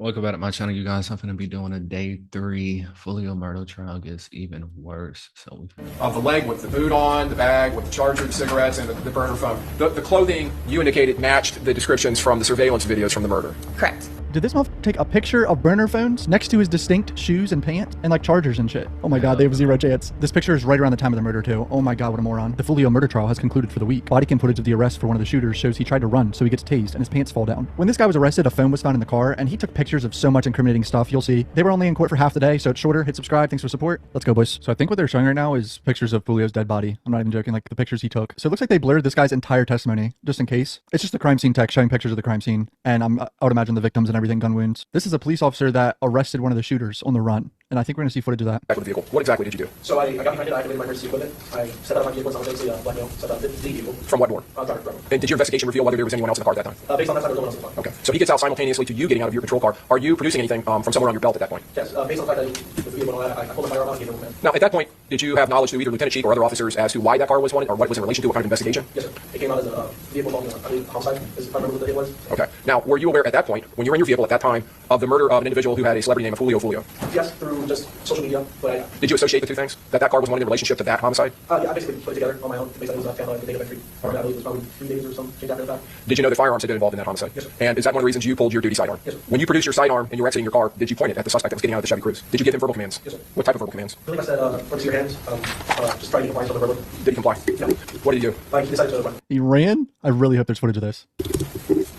Welcome back to my channel, you guys. I'm gonna be doing a day 3 Foolio murder trial. Gets even worse. So the leg with the boot on, the bag with the charger, the cigarettes, and the burner phone. The clothing you indicated matched the descriptions from the surveillance videos from the murder. Correct. Did this motherfucker take a picture of burner phones next to his distinct shoes and pants and like chargers and shit? Oh my god, they have zero chance. This picture is right around the time of the murder too. Oh my god, what a moron. The Foolio murder trial has concluded for the week. Body cam footage of the arrest for one of the shooters shows he tried to run, so he gets tased and his pants fall down. When this guy was arrested, a phone was found in the car and he took pictures of so much incriminating stuff. You'll see. They were only in court for half the day, so it's shorter. Hit subscribe. Thanks for support. Let's go, boys. So I think what they're showing right now is pictures of Foolio's dead body. I'm not even joking, like the pictures he took. So it looks like they blurred this guy's entire testimony, just in case. It's just the crime scene text showing pictures of the crime scene, and I would imagine the victims and everything, gun wounds. This is a police officer that arrested one of the shooters on the run, and I think we're gonna see footage of that. Back with the vehicle. What exactly did you do? So I got behind it, I activated my emergency equipment. I set out my vehicle, obviously black male, set out the vehicle. From what door? Driver. And did your investigation reveal whether there was anyone else in the car at that time? Based on that, there was no one else in the car. Okay. So he gets out simultaneously to you getting out of your patrol car. Are you producing anything from somewhere on your belt at that point? Yes, based on the fact that the vehicle, I pulled the firearm out and gave it a man. Now, at that point, did you have knowledge through either Lieutenant Chief or other officers as to why that car was wanted or what was in relation to what kind of investigation? Yes, sir. It came out as a vehicle involving, I believe, homicide, if I remember what the date was. Okay. Now, were you aware at that point, when you were in your vehicle at that time, of the murder of an individual who had a celebrity name of Foolio? Yes, through just social media, but Did you associate the two things? That car was wanted in relationship to that homicide? yeah, I basically put it together on my own, based on it was found the date of entry. I believe it was probably 3 days or some change after that. Did you know that firearms had been involved in that homicide? Yes, sir. And is that one of the reasons you pulled your duty sidearm? Yes, sir. When you produced your sidearm and you were exiting your car, did you point it at the suspect that was getting out of the Chevy Cruze? Did you give him verbal commands? Yes, sir. What type of verbal commands? I believe I said, let me see your hands, just try to get compliance on the verbal. Did he comply? No. What did he do? He decided to run. He ran? I really hope there's footage of this.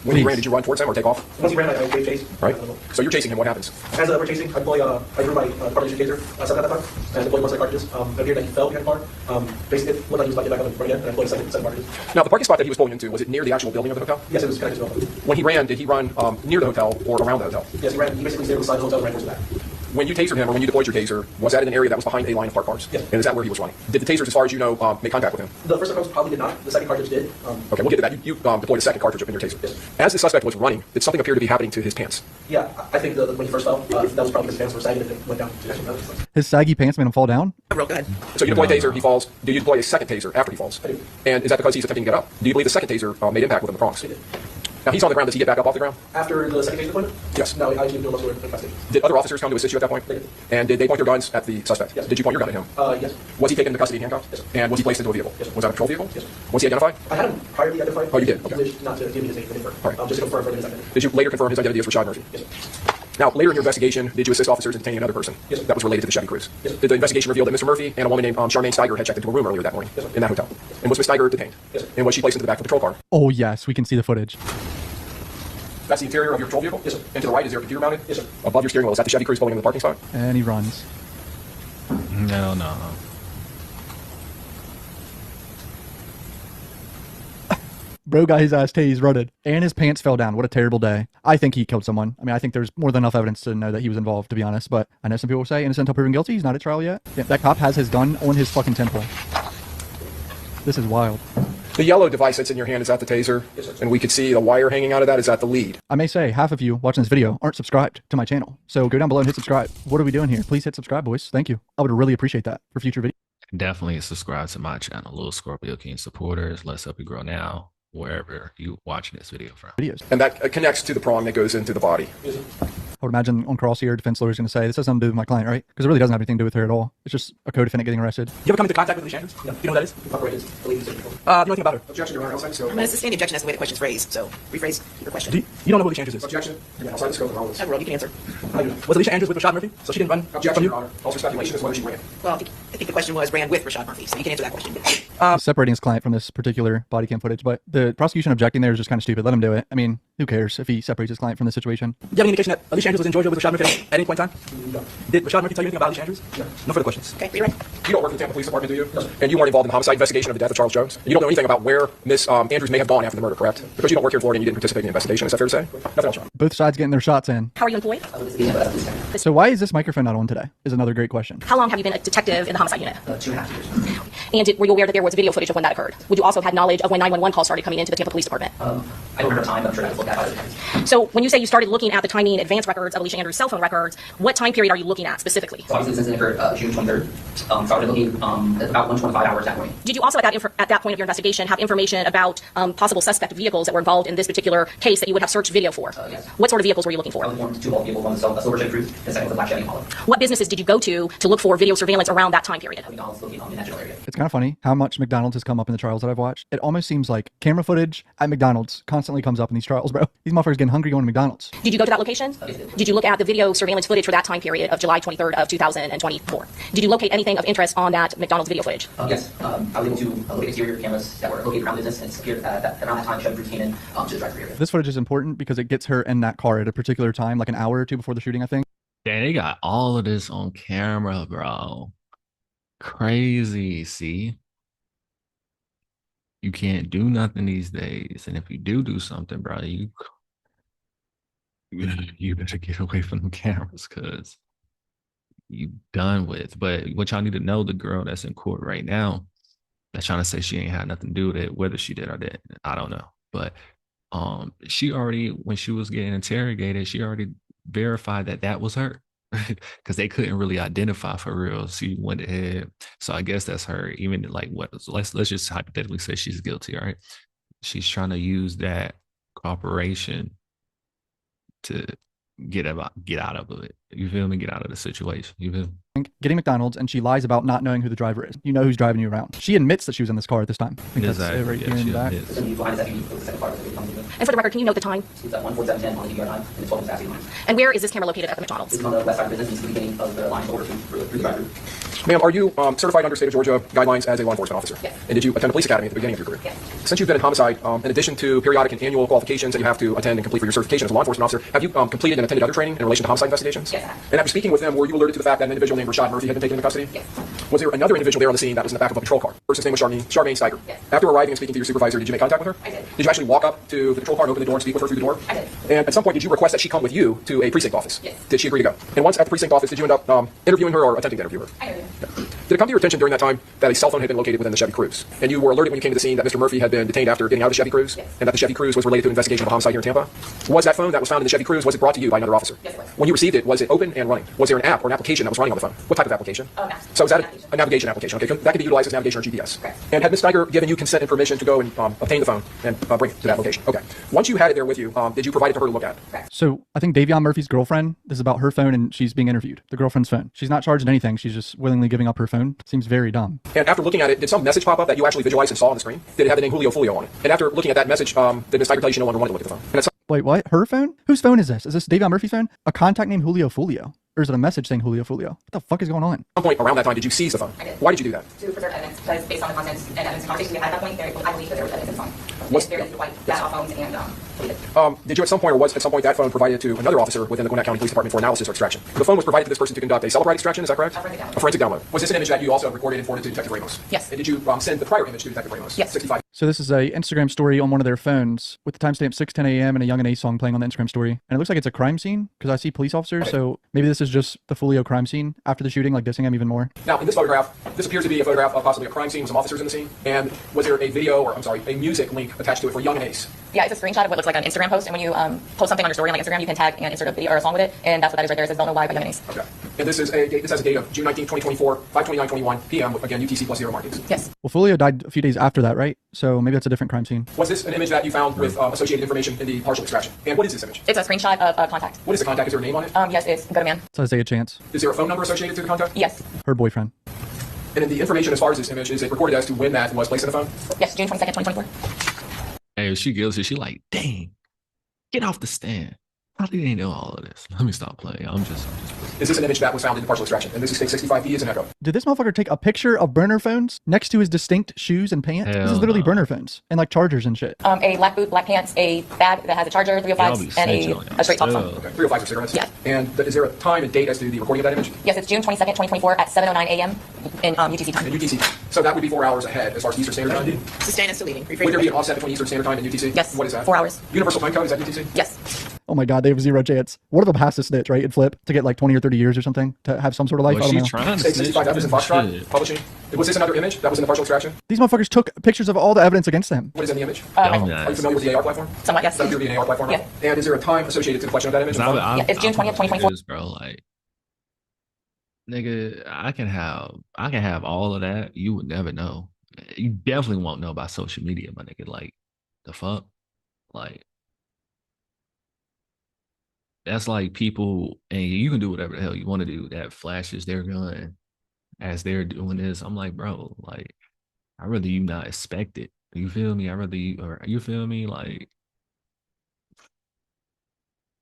When he ran, did you run towards him or take off? Once he ran, I gave chase. Right. So you're chasing him. What happens? As we're chasing, I deploy, I threw my cartridge taser, set at that time, and deployed one set of cartridges. It appeared that he fell behind the car. Basically, it looked like he was about to get back up and run again, and I deployed a second set of cartridges. Now, the parking spot that he was pulling into, was it near the actual building of the hotel? Yes, it was connected to the hotel. When he ran, did he run near the hotel or around the hotel? Yes, he ran. He basically stayed on the side of the hotel and ran towards the back. When you tasered him or when you deployed your taser, was that in an area that was behind a line of parked cars? Yes. And is that where he was running? Did the tasers, as far as you know, make contact with him? The first approach probably did not. The second cartridge did. Okay, we'll get to that. You deployed a second cartridge in your taser. Yes. As the suspect was running, did something appear to be happening to his pants? Yeah, I think when he first fell, that was probably because his pants were sagging and it went down. His saggy pants made him fall down? Real good. So you deploy a taser, he falls. Do you deploy a second taser after he falls? I do. And is that because he's attempting to get up? Do you believe the second taser made impact with him in the prongs? It did. Now he's on the ground. Does he get back up off the ground? After the second taser deployment? Yes. No, I actually did most of the investigation. Did other officers come to assist you at that point? They did. And did they point their guns at the suspect? Yes. Did you point your gun at him? Yes. Was he taken into custody and handcuffed? Yes, sir. And was he placed into a vehicle? Yes, sir. Was that a patrol vehicle? Yes, sir. Was he identified? I had him priorly identified. Oh, you did? He Okay. wished not to give me his name for All right. just to confirm further his identity. Did you later confirm his identity as Rashad Murphy? Yes, sir. Now, later in your investigation, did you assist officers in detaining another person Yes, sir. that was related to the Chevy Cruze? Yes, sir. Did the investigation reveal that Mr. Murphy and a woman named Charmaine Steiger had checked into a room earlier that morning Yes, sir. in that hotel? And was Ms. Steiger detained? Yes, sir. And was she placed into the back of the patrol car? Oh yes, we can see the footage. That's the interior of your patrol vehicle? Yes, sir. And to the right, is there a computer mounted? Yes, sir. Above your steering wheel, is that the Chevy Cruze pulling into the parking spot? And he runs. no. Bro got his ass tased, running, and his pants fell down. What a terrible day. I think he killed someone. I mean, I think there's more than enough evidence to know that he was involved, to be honest, but I know some people will say innocent until proven guilty. He's not at trial yet. Yeah, that cop has his gun on his fucking temple. This is wild. The yellow device that's in your hand, is that the taser? Yes, sir. And we could see the wire hanging out of that. Is that the lead? I may say half of you watching this video aren't subscribed to my channel, so go down below and hit subscribe. What are we doing here? Please hit subscribe, boys. Thank you. I would really appreciate that for future videos. Definitely subscribe to my channel, LilScorpioKing supporters. Let's help you grow now, wherever you watching this video from. And that connects to the prong that goes into the body. Yes, sir. I would imagine on cross here, defense lawyer is going to say this has nothing to do with my client, right? Because it really doesn't have anything to do with her at all. It's just a co-defendant getting arrested. You ever come into contact with Lee Sanders? No. You know who that is? The operator is the lead. You know anything about her? Objection, Your Honor. Outside the scope. I mean, it's a standing objection as the way the question's phrased, so rephrase your question. You don't know who Lee Sanders is? Objection. Outside the scope of all this. Overall, you can answer. I do not. Was Alicia Andrews with Rashad Murphy? So she didn't run Objection, from you? Your Honor. False speculation is whether she ran. Well, I think the question was ran with Rashad Murphy, so you can answer that question. He's separating his client from this particular body cam footage, but the prosecution objecting there is just kind of stupid. Let him do it. I mean, who cares if he separates his client from the situation? Do you have any indication that Alicia Andrews was in Georgia with Rashad Murphy at any point in time? No. Did Rashad Murphy tell you anything about Alicia Andrews? No. No further questions. Okay, you're right. You don't work for the Tampa Police Department, do you? No, sir. And you weren't involved in the homicide investigation of the death of Charles Jones? You don't know anything about where Miss Andrews may have gone after the murder, correct? Because you don't work here in Florida and you didn't participate in the investigation. Is that fair to say? Nothing else wrong. Both sides getting their shots in. How are you employed? So why is this microphone not on today? Is another great question. How long have you been a detective in the homicide unit? 2.5 years. And were you aware that there was video footage of when that occurred? Would you also have had knowledge of when 911 calls started coming into the Tampa Police Department? I don't remember time, but I'm sure that was looked at by the So when you say you started looking at the timing advance records of Alicia Andrews' cell phone records, what time period are you looking at specifically? So obviously, since it occurred June 23rd, started looking at about 125 hours that morning. Did you also at that point of your investigation have information about possible suspect vehicles that were involved in this particular case that you would have searched video for? Yes. What sort of vehicles were you looking for? I was informed two old vehicles, one was a silver Chevy Cruze, and the second was a black Chevy Impala. What businesses did you go to look for video surveillance around that time period? McDonald's located in that general area. It's kind of funny how much McDonald's has come up in the trials that I've watched. It almost seems like camera footage at McDonald's constantly comes up in these trials, bro. These motherfuckers getting hungry going to McDonald's. Did you go to that location? Yes, I did. Did you look at the video surveillance footage for that time period of July 23rd of 2024? Did you locate anything of interest on that McDonald's video footage? Yes, I was able to look at exterior cameras that were located around the business, and it appeared that around that time Chevy Cruze came in to the drive-thru area. This footage is important because it gets her in that car at a particular time, like an hour or two before the shooting, I think. Damn, they got all of this on camera, bro. Crazy. See, you can't do nothing these days, and if you do something, bro, you better get away from the cameras because you done with. But what y'all need to know, the girl that's in court right now that's trying to say she ain't had nothing to do with it, whether she did or didn't, I don't know. But she already, when she was getting interrogated, she already verified that was her because they couldn't really identify for real. She went ahead. So I guess that's her. Even like what? Let's just hypothetically say she's guilty, all right? She's trying to use that cooperation to get out of it. You feel me? Get out of the situation. You feel me? Getting McDonald's, and she lies about not knowing who the driver is. You know who's driving you around. She admits that she was in this car at this time. I think that's it right here in the back. It's going to be behind the second vehicle, the second car that's coming in. And for the record, can you note the time? It's at 1:47:10 on the DVR line, and it's 12 minutes after. And where is this camera located at the McDonald's? It's on the west side of the business, it's the beginning of the line over through the drive-thru. Ma'am, are you certified under state of Georgia guidelines as a law enforcement officer? Yes. And did you attend a police academy at the beginning of your career? Yes. Since you've been in homicide, in addition to periodic and annual qualifications that you have to attend and complete for your certification as a law enforcement officer, have you completed and attended other training in relation to homicide investigations? Yes, I have. And after speaking with them, were you alerted to the fact that an individual named Rashad Murphy had been taken into custody? Yes. Was there another individual there on the scene that was in the back of a patrol car? Person's name was Charmaine Steiger. Yes. After arriving and speaking to your supervisor, did you make contact with her? I did. Did you actually walk up to the patrol car and open the door and speak with her through the door? I did. And at some point, did you request that she come with you to a precinct office? Yes. Did she agree to go? And once at the precinct office, did you end up interviewing her or attempting to interview her? I did. Did it come to your attention during that time that a cell phone had been located within the Chevy Cruze? And you were alerted when you came to the scene that Mr. Murphy had been detained after getting out of the Chevy Cruze? Yes. And that the Chevy Cruze was related to an investigation of a homicide here in Tampa? Was that phone that was found in the Chevy Cruze, was it brought to you by another officer? Yes, it was. When you received it, was it open and running? Was there an app or an application that was running on the phone? What type of application? Oh, no. So is that a navigation application? Okay, that could be utilized as navigation or GPS. Correct. And had Ms. Steiger given you consent and permission to go and obtain the phone and bring it to that location? Okay. Once you had it there with you, did you provide it to her to look at? Correct. So I think Davion Murphy's girlfriend, this is about her phone, and she's being interviewed. The girlfriend's phone. She's not charged anything. She's just willingly giving up her phone. Seems very dumb. And after looking at it, did some message pop up that you actually visualized and saw on the screen? Did it have the name Foolio on it? And after looking at that message, did Ms. Steiger tell you she no longer wanted to look at the phone? And at some Wait, what? Her phone? Whose phone is this? Is this Davion Murphy's phone? A contact named Julio Foolio? Or is it a message saying Julio Foolio? What the fuck is going on? point around that time, did you seize the phone? I did. Why did you do that? To preserve evidence, because based on the contents and evidence conversations we had at that point, I believe that there was evidence in the phone. What's- There is the white data phones and deleted. Did you at some point, or was at some point that phone provided to another officer within the Gwinnett County Police Department for analysis or extraction? The phone was provided to this person to conduct a cell bride extraction, is that correct? A forensic download. A forensic download. Was this an image that you also recorded and forwarded to Detective Ramos? Yes. And did you send the prior image to Detective Ramos? Yes. 65. So this is a Instagram story on one of their phones with the timestamp 6:10 a.m. and a Young and A song playing on the Instagram story. And it looks like it's a crime scene because I see police officers. So maybe this is just the Foolio crime scene after the shooting, like dissing him even more. Now, in this photograph, this appears to be a photograph of possibly a crime scene with some officers in the scene. And was there a video, or I'm sorry, a music link attached to it for Young and Ace? Yeah, it's a screenshot of what looks like an Instagram post, and when you post something on your story on like Instagram, you can tag and insert a video or a song with it, and that's what that is right there. It says "Don't Know Why" by Young and Ace. Okay. And this is a date, this has a date of June 19, 2024, 5:29:21 p.m. with, again, UTC plus 0 markings. Yes. Well, Foolio died a few days after that, right? So maybe that's a different crime scene. Was this an image that you found with associated information in the partial extraction? And what is this image? It's a screenshot of a contact. What is the contact? Is there a name on it? Yes, it's Go to Man. So Isaiah Chance, Is there a phone number associated to the contact? Yes. her boyfriend. And in the information as far as this image, is it recorded as to when that was placed in the phone? Yes, June 22nd, 2024. Hey, if she guilty, she like, dang, get off the stand. How did they know all of this? Let me stop playing. I'm just Is this an image that was found in the partial extraction? And this is state 65B as an echo. Did this motherfucker take a picture of burner phones next to his distinct shoes and pants? This is Hell literally no. burner phones and like chargers and shit. A black boot, black pants, a bag that has a charger, Y'all be 305s, and snitching on a straight top yourself. phone. Okay, 305s of cigarettes? Yeah. And is there a time and date as to the recording of that image? Yes, it's June 22nd, 2024 at 7:09 a.m. in UTC time. In UTC. So that would be 4 hours ahead as far as Eastern Standard Time? Sustain us to leaving. Would there be an offset between Eastern Standard Time and UTC? Yes. What is that? 4 hours. Universal Time Code, is that UTC? Yes. Oh Oh my god, they have zero chance. One of them has to snitch, right, and flip to get like 20 or 30 years or something to have some sort of life. Well, I don't she's know. trying to State snitch. 65 Evans and Foxtrot Shit. publishing. Was this another image that was in the partial extraction? These motherfuckers took pictures of all the evidence against him. What is in the image? Dumb Are you ass. familiar with the AR platform? Somewhat, yes. Does that appear to be an AR platform? Yeah. And is there a time associated to the collection of that image? Yeah, it's June 20th, 2024. Bro, like, nigga, I can have all of that. You would never know. You definitely won't know by social media, my nigga. Like, the fuck, like, that's like people, and you can do whatever the hell you want to do. That flashes their gun as they're doing this. I'm like, bro, like, I rather you not expect it. You feel me? I rather you, or you feel me? Like,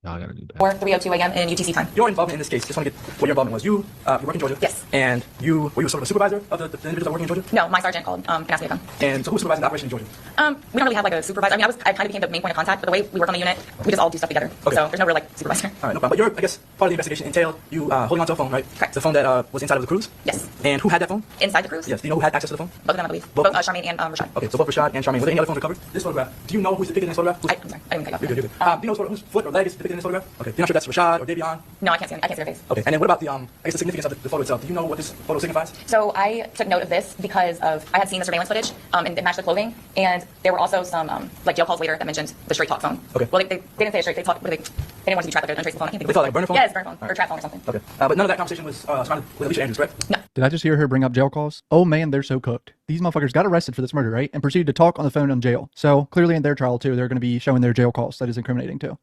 y'all gotta do better. 3:02 a.m. in UTC time. Your involvement in this case, just want to get what your involvement was. You work in Georgia. Yes. And were you sort of a supervisor of the individuals that were working in Georgia? No, my sergeant called and asked me to come. And so who's supervising the operation in Georgia? We don't really have like a supervisor. I mean, I kind of became the main point of contact, but the way we work on the unit, we just all do stuff together. Okay. So there's no real like supervisor. All right, no problem. But I guess, part of the investigation entailed you holding onto a phone, right? Correct. The phone that was inside of the cruise? Yes. And who had that phone? Inside the cruise? Yes. Do you know who had access to the phone? Both of them, I believe. Both? Both Charmaine and Rashad. Okay, so both Rashad and Charmaine. Were there any other phones recovered? This photograph. Do you know who's depicted in this photograph? I'm sorry, I didn't cut you off. You're good, you're good. Do you know whose foot or leg is depicted in this photograph? Okay. You're not sure if that's Rashad or Davion? No, I can't see their face. Okay. And then what about the I guess the significance of the photo itself? Do you know what this photo signifies? So I took note of this because I had seen the surveillance footage and it matched the clothing, and there were also some like jail calls later that mentioned the straight talk phone. Okay. Well, they didn't say it straight. They talked. They didn't want to be tracked like their untraceable phone. I can't think They of thought like a burner phone? Yeah, it's burner phone All or trap phone or something. Okay. But none of that conversation was surrounded with Alicia Andrews, correct? No. Did I just hear her bring up jail calls? Oh man, they're so cooked. These motherfuckers got arrested for this murder, right? And proceeded to talk on the phone in jail. So clearly in their trial too, they're going to be showing their jail calls. That is incriminating too.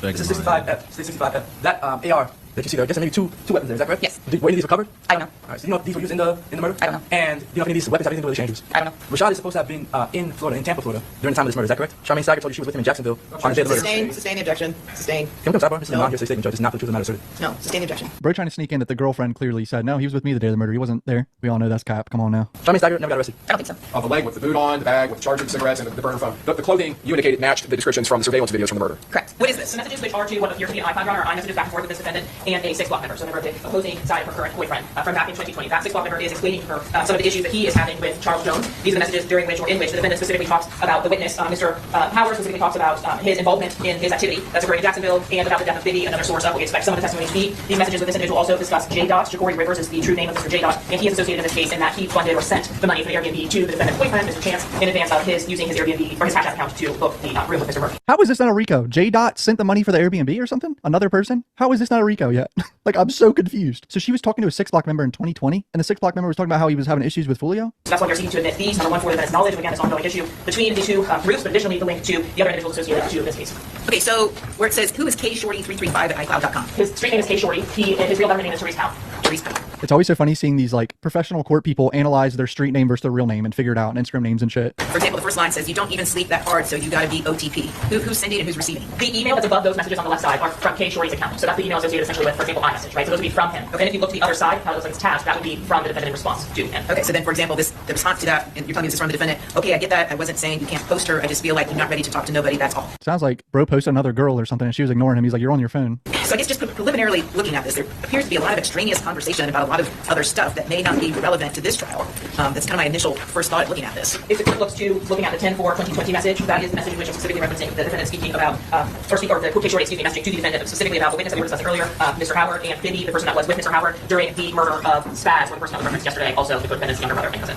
This is 65F. 65F. That AR that you see there, I guess maybe two weapons there, is that correct? Yes. Were any of these recovered? I don't know. All right, so you know if these were used in the murder? I don't know. And do you know if any of these weapons have anything to do with Alicia Andrews? I don't know. Rashad is supposed to have been in Florida, in Tampa, Florida, during the time of this murder, is that correct? Charmaine Sager told you she was with him in Jacksonville on the day of the murder. Sustain the objection. Sustain. Can we come sidebar? This is a No. non-hearsay statement, Judge. It's not the truth of the matter asserted. No, sustain the objection. Bro trying to sneak in that the girlfriend clearly said, no, he was with me the day of the murder. He wasn't there. We all know that's cap. Come on now. Charmaine Sager never got arrested. I don't think so. The leg with the boot on, the bag with the charger, the cigarettes, and the burner phone. The clothing you indicated matched the descriptions from the surveillance videos from the murder. Correct. What is this? The messages which are to what appears to be an iCloud runner are iMessages back and forth with this defendant and a 6 Block member, so a member of the opposing side of her current boyfriend from back in 2020. That 6 Block member is explaining to her some of the issues that he is having with Charles Jones. These are the messages during which or in which the defendant specifically talks about the witness, Mr. Howard, specifically talks about his involvement in his activity that's occurring in Jacksonville and about the death of Biggie, another source of what we expect some of the testimony to be. These messages with this individual also discuss J. Ja'Cory Rivers is the true name of Mr. J. And he is associated in this case in that he funded or sent the money for the Airbnb to the defendant's boyfriend, Mr. Chance, in advance of his using his Airbnb or his Cash App account to book the room with Mr. Murphy. How is this not a RICO? J. Sent the money for the Airbnb or something? Another person? How is this not a RICO yet? Like, I'm so confused. So she was talking to a 6 Block member in 2020, and the 6 Block member was talking about how he was having issues with Foolio? So that's why we are seeking to admit these. Number one, for the defendant's knowledge, again, this ongoing issue between the two groups, but additionally the link to the other individuals associated to this case. Okay, so where it says, who is kshorty335 at iCloud.com? His street name is K Shorty. His real government name is Therese Powell. Therese Powell. It's always so funny seeing these, like, professional court people analyze their street name versus their real name and figure it out, and Instagram names and shit. For example, the first line says, you don't even sleep that hard, so you gotta be OTP. Who's sending and who's receiving? The email that's above those messages on the left side are from K Shorty's account. So that's the email associated essentially with, for example, iMessage, right? So those would be from him. Okay, and if you look to the other side, how it looks like it's tagged, that would be from the defendant in response to him. Okay, so then, for example, the response to that, and you're telling me this is from the defendant. Okay, I get that. I wasn't saying you can't post her. I just feel like you're not ready to talk to nobody. That's all. Sounds like bro posted another girl or something, and she was ignoring him. He's like, you're on your phone. So I guess just preliminarily looking at this, there appears to be a lot of extraneous conversation about a lot of other stuff that may not be relevant to this trial. That's kind of my initial first thought at looking at this. If the court looks to looking at the 10/4/2020 message, that is the message which is specifically referencing the defendant speaking about, or the K Shorty, messaging to the defendant specifically about the witness that we were discussing earlier, Mr. Howard, and Bibby, the person that was with Mr. Howard during the murder of Spaz, or the person that was referenced yesterday, also the defendant's younger brother and cousin.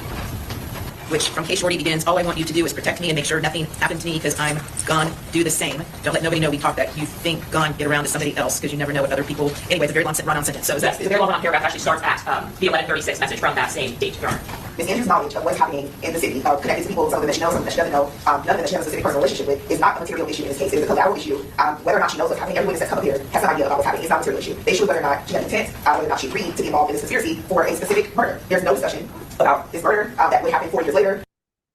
Which from K Shorty begins, all I want you to do is protect me and make sure nothing happened to me because I'm gone. Do the same. Don't let nobody know we talked that you think gone, get around to somebody else because you never know what other people. Anyway, it's a very long run-on sentence. So is Yes, that the very long paragraph actually starts at the 1136 message from that same date, Your Honor. Ms. Andrews' knowledge of what's happening in the city, connected to people, some of them that she knows, some of them that she doesn't know, none of them that she has a specific personal relationship with, is not a material issue in this case. It is a collateral issue. Whether or not she knows what's happening, every witness that's come up here has some idea about what's happening. It's not a material issue. The issue is whether or not she had intent, whether or not she agreed to be involved in this conspiracy for a specific murder. There's no discussion about this murder that would happen 4 years later.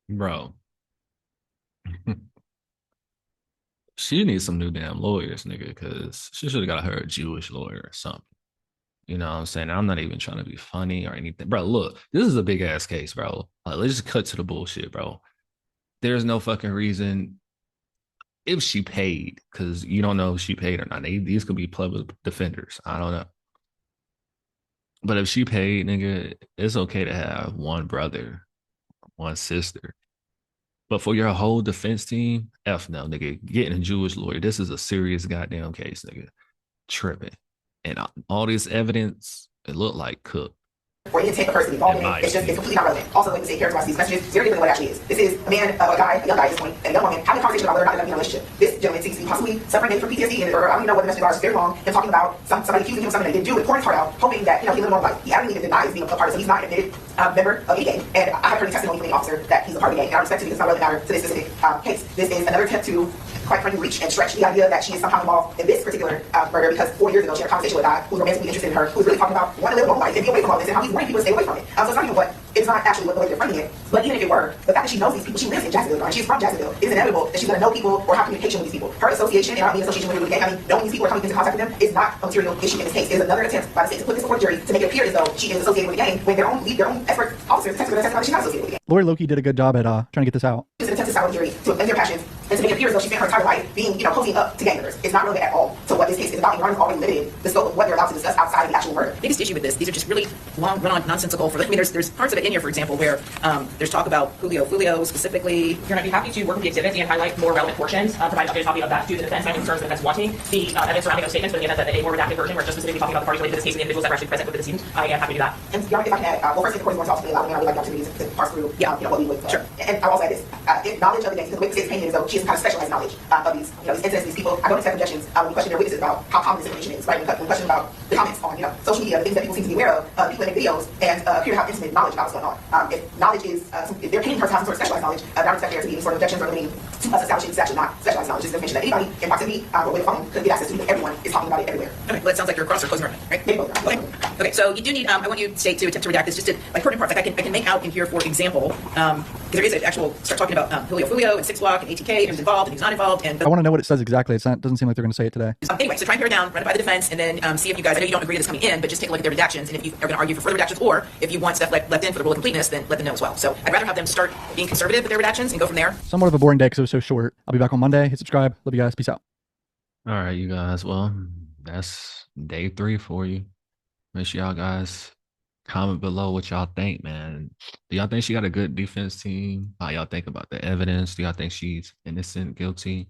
Bro. She needs some new damn lawyers, nigga, because she should have got her a Jewish lawyer or something. You know what I'm saying? I'm not even trying to be funny or anything. Bro, look, this is a big ass case, bro. Like, let's just cut to the bullshit, bro. There's no fucking reason if she paid, because you don't know if she paid or not. These could be public defenders. I don't know. But if she paid, nigga, it's okay to have one brother, one sister. But for your whole defense team, F no, nigga. Getting a Jewish lawyer. This is a serious goddamn case, nigga. Tripping. And all this evidence, it looked like cooked. Or the intent of the person involved in it, it's completely not relevant. Also, like the state characterizes these messages very differently than what it actually is. This is a man, a guy, a young guy at this point, and a young woman having a conversation about whether or not they're going to be in a relationship. This gentleman seems to be possibly suffering maybe from PTSD, or I don't even know what the messages are. It's very long. Him talking about somebody accusing him of something that he didn't do, and pouring his heart out, hoping that he live a normal life. He hasn't even denied being a part of it, so he's not an admitted member of any gang. And I have heard testimony from the officer that he's a part of the gang, and I respect it because it's not really matter to this specific case. This is another attempt to, quite frankly, reach and stretch the idea that she is somehow involved in this particular murder, because 4 years ago she had a conversation with a guy who was romantically interested in her, who was really talking about wanting to live a normal life and be away from all this, and how he's wanting people to stay away from it. So it's not even what, it's not actually what the way they're framing it. But even if it were, the fact that she knows these people, she lives in Jacksonville, and she's from Jacksonville, it is inevitable that she's going to know people or have communication with these people. Her association, and I don't mean association with the gang, I mean knowing these people or coming into contact with them is not a material issue in this case. It is another attempt by the state to put this before the jury to make it appear as though she is associated with the gang when their own expert officers testify that she's not associated with the gang. Lawyer Loki did a good job at trying to get this out. It's an attempt to sour the jury, to offend their passions, and to make it appear as though she spent her entire life being, cozying up to gang members. It's not relevant at all to what this case is about. And Ron's already limited the scope of what they're allowed to discuss outside of the actual murder. The biggest issue with this, these are just really long, run-on, nonsensical. I mean, there's parts of it in here, for example, where there's talk about Foolio specifically. You're going to be happy to work with the exhibits and highlight more relevant portions, provide an updated copy of that to the defense. My concerns the defense wanting the evidence surrounding those statements, but in the event that a more redacted version, where it's just specifically talking about the parties related to this case and the individuals that were actually present with the decedent, I am happy to do that. And Your Honor, if I can add, well, first, of course, the court is going to ultimately allow me, I would like the opportunity to parse through, what we would. Sure. And I'll also add this. If knowledge of the gangs, because the way the state's painting is, though, she has kind of specialized knowledge of these, these incidents, these people. I don't accept objections when you question their witnesses about how common this information is, right? When you question about the comments on, social media, the things that people seem to be aware of, people that make videos and appear to have intimate knowledge about what's going on. If knowledge is, if they're painting her to have some sort of specialized knowledge, I don't expect there to be any sort of objections or limiting to us establishing it's actually not specialized knowledge. It's information that anybody in proximity or with a phone could get access to, because everyone is talking about it everywhere. Okay, well, it sounds like you're across or closing argument, right? Maybe both. Okay, so you do need, I want you, State, to attempt to redact this just to, like, pertinent parts. Like, I can make out in here, for example, because there is an actual, start talking about Foolio and 6 Block and ATK, and who's involved and who's not involved. And I want to know what it says exactly. It doesn't seem like they're going to say it today. Anyway, so try and pare it down, run it by the defense, and then see if you guys, I know you don't agree with this coming in, but just take a look at their redactions, and if you are going to argue for further redactions, or if you want stuff left in for the rule of completeness, then let them know as well. So I'd rather have them start being conservative with their redactions and go from there. Somewhat of a boring day because it was so short. I'll be back on Monday. Hit subscribe. Love you guys. Peace out. All right, you guys. Well, that's day 3 for you. Make sure y'all guys comment below what y'all think, man. Do y'all think she got a good defense team? How y'all think about the evidence? Do y'all think she's innocent, guilty?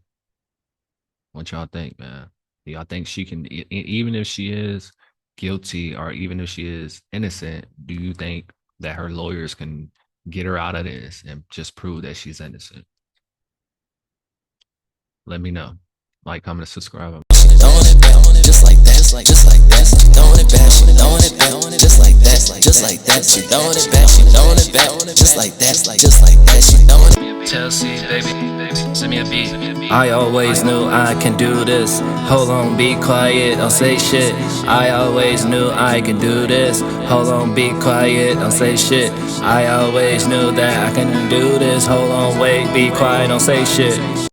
What y'all think, man? Do y'all think she can, even if she is guilty or even if she is innocent, do you think that her lawyers can get her out of this and just prove that she's innocent? Let me know. Like, comment, and subscribe. Just like that, just like that, she throwing it back, she throwing it back, just like that, just like that, she throwing it back, she throwing it back, just like that, she throwing it. Chelsea, baby, send me a beat. I always knew I can do this. Hold on, be quiet, don't say shit. I always knew I can do this. Hold on, be quiet, don't say shit. I always knew that I can do this. Hold on, wait, be quiet, don't say shit.